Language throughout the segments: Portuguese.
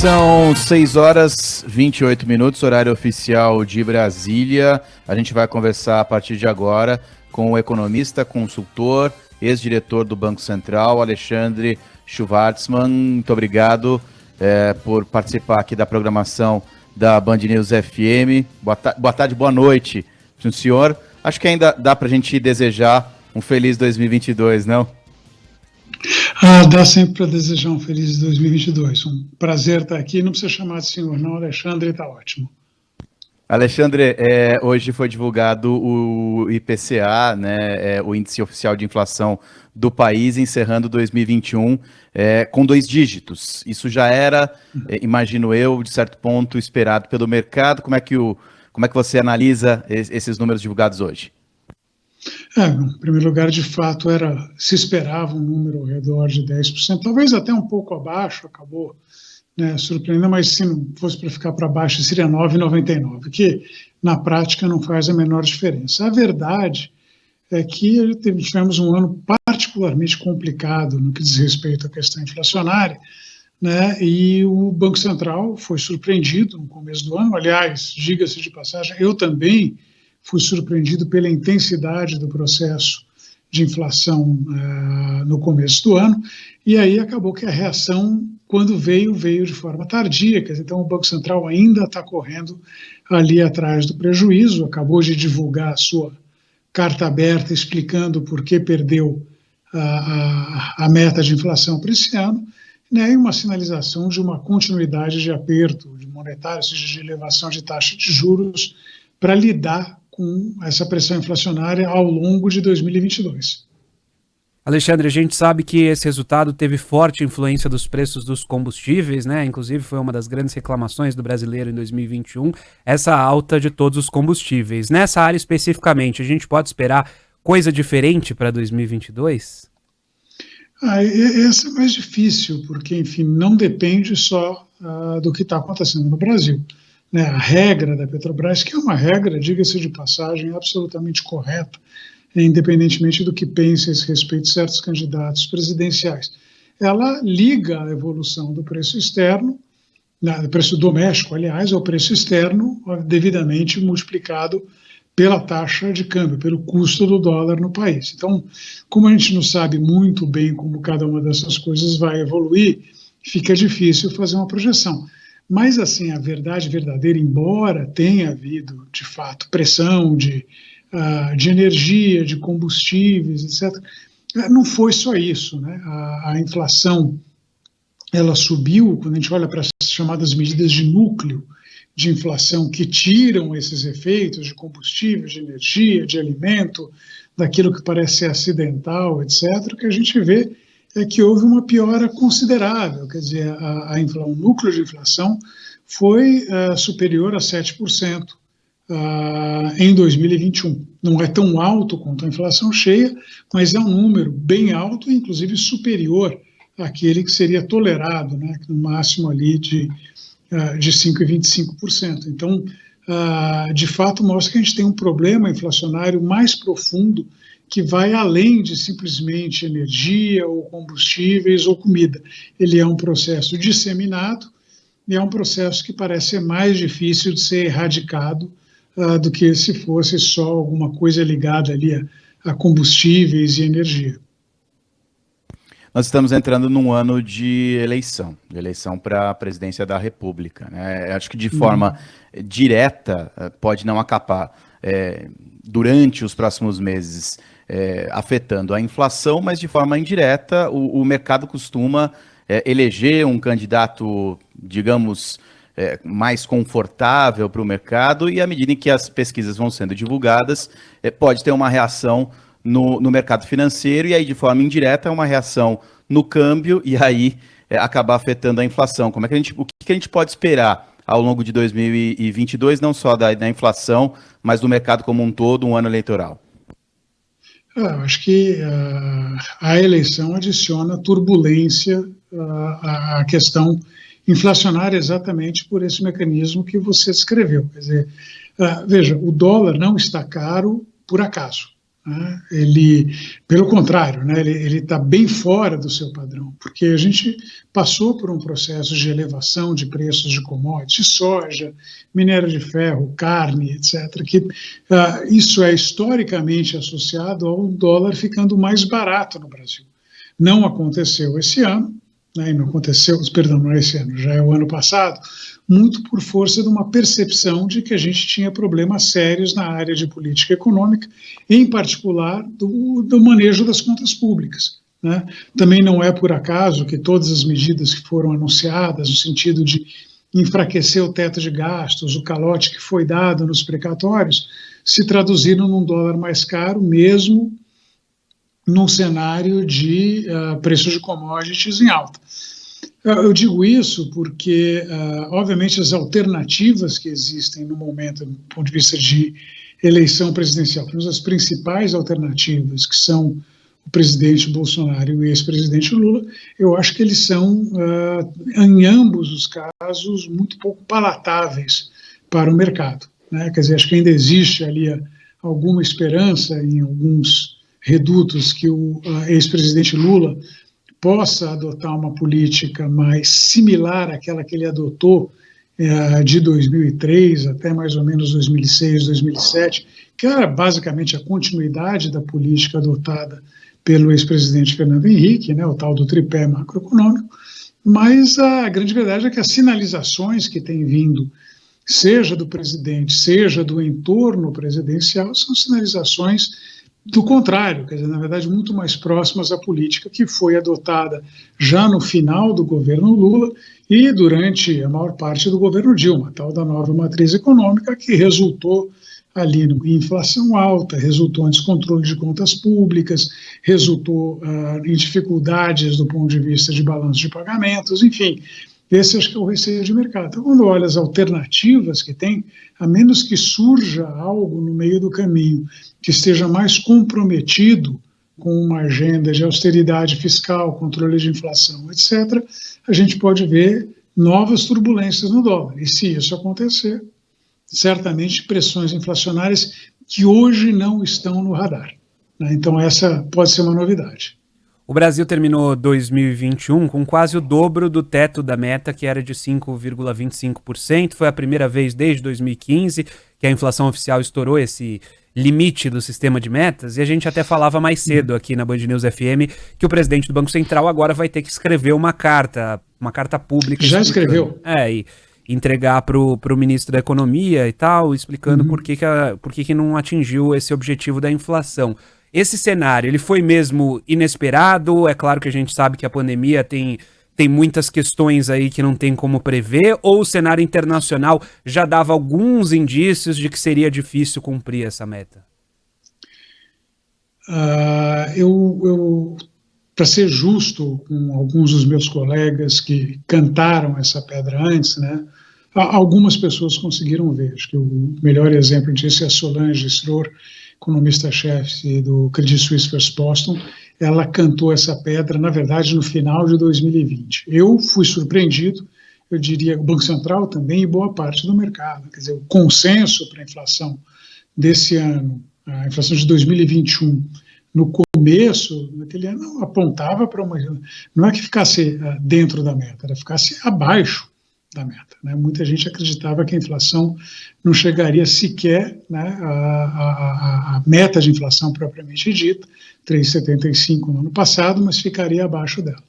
São 6 horas 28 minutos, horário oficial de Brasília. A gente vai conversar a partir de agora com o economista, consultor, ex-diretor do Banco Central, Alexandre Schwartzman. Muito obrigado por participar aqui da programação da Band News FM. Boa tarde, boa noite, senhor. Acho que ainda dá para a gente desejar um feliz 2022, não? Dá sempre para desejar um feliz 2022. Um prazer estar aqui. Não precisa chamar de senhor, não, Alexandre, está ótimo. Alexandre, hoje foi divulgado o IPCA, né, o Índice Oficial de Inflação do país, encerrando 2021 com 2 dígitos. Isso já era, imagino eu, de certo ponto, esperado pelo mercado. Como é que você analisa esses números divulgados hoje? Em primeiro lugar, de fato, se esperava um número ao redor de 10%, talvez até um pouco abaixo, acabou surpreendendo, mas se não fosse para ficar para baixo, seria 9,99, que na prática não faz a menor diferença. A verdade é que tivemos um ano particularmente complicado no que diz respeito à questão inflacionária, e o Banco Central foi surpreendido no começo do ano. Aliás, diga-se de passagem, eu também fui surpreendido pela intensidade do processo de inflação no começo do ano, e aí acabou que a reação, quando veio de forma tardia. Então o Banco Central ainda está correndo ali atrás do prejuízo, acabou de divulgar a sua carta aberta explicando por que perdeu a meta de inflação para esse ano, e uma sinalização de uma continuidade de aperto monetário, ou seja, de elevação de taxa de juros, para lidar com essa pressão inflacionária ao longo de 2022. Alexandre, a gente sabe que esse resultado teve forte influência dos preços dos combustíveis, né? Inclusive foi uma das grandes reclamações do brasileiro em 2021, essa alta de todos os combustíveis. Nessa área especificamente, a gente pode esperar coisa diferente para 2022? Essa é mais difícil, porque, enfim, não depende só do que está acontecendo no Brasil. A regra da Petrobras, que é uma regra, diga-se de passagem, absolutamente correta, independentemente do que pense a esse respeito certos candidatos presidenciais, ela liga a evolução do preço externo, do preço doméstico, aliás, ao preço externo, devidamente multiplicado pela taxa de câmbio, pelo custo do dólar no país. Então, como a gente não sabe muito bem como cada uma dessas coisas vai evoluir, fica difícil fazer uma projeção. Mas, assim, a verdade verdadeira, embora tenha havido, de fato, pressão de energia, de combustíveis, etc., não foi só isso. A inflação, ela subiu, quando a gente olha para as chamadas medidas de núcleo de inflação, que tiram esses efeitos de combustível, de energia, de alimento, daquilo que parece ser acidental, etc., o que a gente vê é que houve uma piora considerável. Quer dizer, o núcleo de inflação foi superior a 7% em 2021. Não é tão alto quanto a inflação cheia, mas é um número bem alto e, inclusive, superior àquele que seria tolerado, no máximo ali de 5,25%. Então, de fato, mostra que a gente tem um problema inflacionário mais profundo, que vai além de simplesmente energia ou combustíveis ou comida. Ele é um processo disseminado e é um processo que parece ser mais difícil de ser erradicado do que se fosse só alguma coisa ligada ali a combustíveis e energia. Nós estamos entrando num ano de eleição para a presidência da República, Acho que de forma direta pode não acabar durante os próximos meses afetando a inflação, mas de forma indireta o mercado costuma eleger um candidato, digamos, mais confortável para o mercado, e à medida em que as pesquisas vão sendo divulgadas, pode ter uma reação no mercado financeiro, e aí de forma indireta uma reação no câmbio, e aí acabar afetando a inflação. O que a gente pode esperar ao longo de 2022, não só da inflação, mas do mercado como um todo, um ano eleitoral? Eu acho que a eleição adiciona turbulência à questão inflacionária, exatamente por esse mecanismo que você descreveu. Quer dizer, veja, o dólar não está caro por acaso. né? Ele, pelo contrário, né, ele está bem fora do seu padrão, porque a gente passou por um processo de elevação de preços de commodities, soja, minério de ferro, carne, etc., que isso é historicamente associado ao dólar ficando mais barato no Brasil. Não aconteceu esse ano, né, e não aconteceu, perdão, não é esse ano, já é o ano passado, muito por força de uma percepção de que a gente tinha problemas sérios na área de política econômica, em particular do manejo das contas públicas, né? Também não é por acaso que todas as medidas que foram anunciadas, no sentido de enfraquecer o teto de gastos, o calote que foi dado nos precatórios, se traduziram num dólar mais caro, mesmo num cenário de preços de commodities em alta. Eu digo isso porque, obviamente, as alternativas que existem no momento, do ponto de vista de eleição presidencial, as principais alternativas, que são o presidente Bolsonaro e o ex-presidente Lula, eu acho que eles são, em ambos os casos, muito pouco palatáveis para o mercado, né? Quer dizer, acho que ainda existe ali alguma esperança em alguns redutos que o ex-presidente Lula possa adotar uma política mais similar àquela que ele adotou de 2003 até mais ou menos 2006, 2007, que era basicamente a continuidade da política adotada pelo ex-presidente Fernando Henrique, né, o tal do tripé macroeconômico, mas a grande verdade é que as sinalizações que têm vindo, seja do presidente, seja do entorno presidencial, são sinalizações do contrário, quer dizer, na verdade, muito mais próximas à política que foi adotada já no final do governo Lula e durante a maior parte do governo Dilma, tal da nova matriz econômica que resultou ali em inflação alta, resultou em descontrole de contas públicas, resultou em dificuldades do ponto de vista de balanço de pagamentos, enfim. Esse acho que é o receio de mercado. Então, quando olha as alternativas que tem, a menos que surja algo no meio do caminho que esteja mais comprometido com uma agenda de austeridade fiscal, controle de inflação, etc., a gente pode ver novas turbulências no dólar. E se isso acontecer, certamente pressões inflacionárias que hoje não estão no radar, né? Então, essa pode ser uma novidade. O Brasil terminou 2021 com quase o dobro do teto da meta, que era de 5,25%. Foi a primeira vez desde 2015 que a inflação oficial estourou esse limite do sistema de metas, e a gente até falava mais cedo aqui na Band News FM que o presidente do Banco Central agora vai ter que escrever uma carta pública. Já escreveu? E entregar para o ministro da Economia e tal, explicando por que não atingiu esse objetivo da inflação. Esse cenário, ele foi mesmo inesperado? É claro que a gente sabe que a pandemia tem muitas questões aí que não tem como prever, ou o cenário internacional já dava alguns indícios de que seria difícil cumprir essa meta? Para ser justo com alguns dos meus colegas que cantaram essa pedra antes, né, algumas pessoas conseguiram ver. Acho que o melhor exemplo disso é a Solange Stror, economista-chefe do Credit Suisse First Boston. Ela cantou essa pedra, na verdade, no final de 2020. Eu fui surpreendido, eu diria, o Banco Central também e boa parte do mercado. Quer dizer, o consenso para a inflação desse ano, a inflação de 2021, no começo daquele ano, apontava para uma... Não é que ficasse dentro da meta, era ficasse abaixo da meta, né? Muita gente acreditava que a inflação não chegaria sequer, né, a meta de inflação propriamente dita, 3,75 no ano passado, mas ficaria abaixo dela.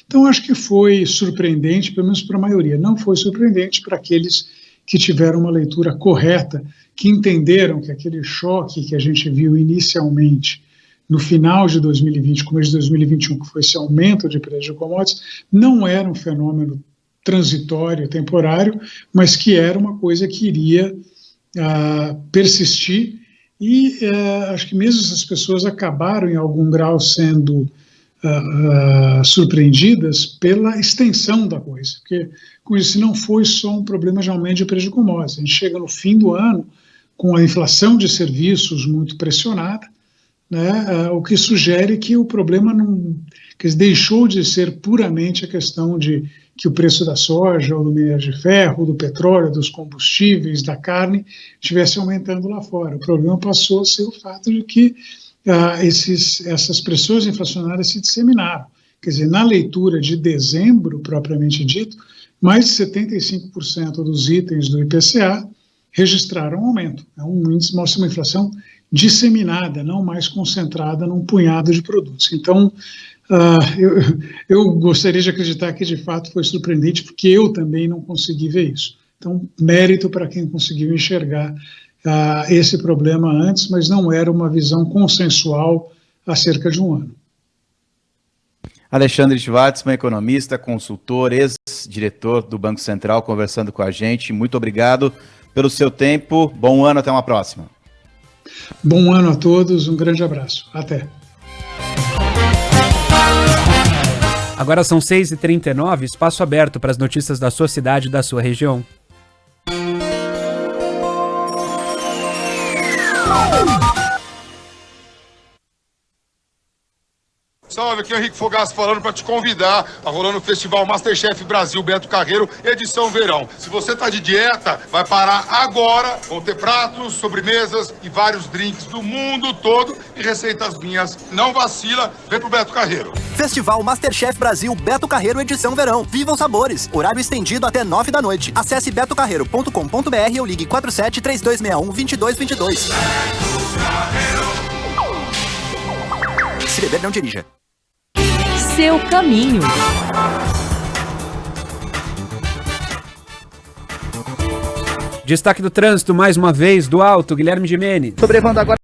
Então, acho que foi surpreendente, pelo menos para a maioria. Não foi surpreendente para aqueles que tiveram uma leitura correta, que entenderam que aquele choque que a gente viu inicialmente no final de 2020, começo de 2021, que foi esse aumento de preço de commodities, não era um fenômeno transitório, temporário, mas que era uma coisa que iria persistir, e acho que mesmo essas pessoas acabaram em algum grau sendo surpreendidas pela extensão da coisa, porque com isso não foi só um problema de aumento de preço de commodities. A gente chega no fim do ano com a inflação de serviços muito pressionada, né, o que sugere que o problema não, que deixou de ser puramente a questão de que o preço da soja, ou do minério de ferro, do petróleo, dos combustíveis, da carne, estivesse aumentando lá fora. O problema passou a ser o fato de que essas pressões inflacionárias se disseminaram. Quer dizer, na leitura de dezembro, propriamente dito, mais de 75% dos itens do IPCA registraram um aumento. É um índice, mostra uma inflação disseminada, não mais concentrada num punhado de produtos. Então, eu gostaria de acreditar que, de fato, foi surpreendente, porque eu também não consegui ver isso. Então, mérito para quem conseguiu enxergar esse problema antes, mas não era uma visão consensual há cerca de um ano. Alexandre Schwartzman, economista, consultor, ex-diretor do Banco Central, conversando com a gente. Muito obrigado pelo seu tempo. Bom ano, até uma próxima. Bom ano a todos, um grande abraço. Até. Agora são 6h39, espaço aberto para as notícias da sua cidade e da sua região. Salve, aqui é o Henrique Fogaça falando para te convidar a rolar no Festival Masterchef Brasil Beto Carreiro, edição verão. Se você tá de dieta, vai parar agora. Vão ter pratos, sobremesas e vários drinks do mundo todo e receitas minhas. Não vacila, vem pro Beto Carreiro. Festival Masterchef Brasil Beto Carreiro edição verão. Viva os sabores. Horário estendido até 9 da noite. Acesse betocarreiro.com.br ou ligue 47 3261 2222. Se beber, não dirija. Seu caminho. Destaque do trânsito, mais uma vez, do Alto, Guilherme Gimenez. Sobrevando agora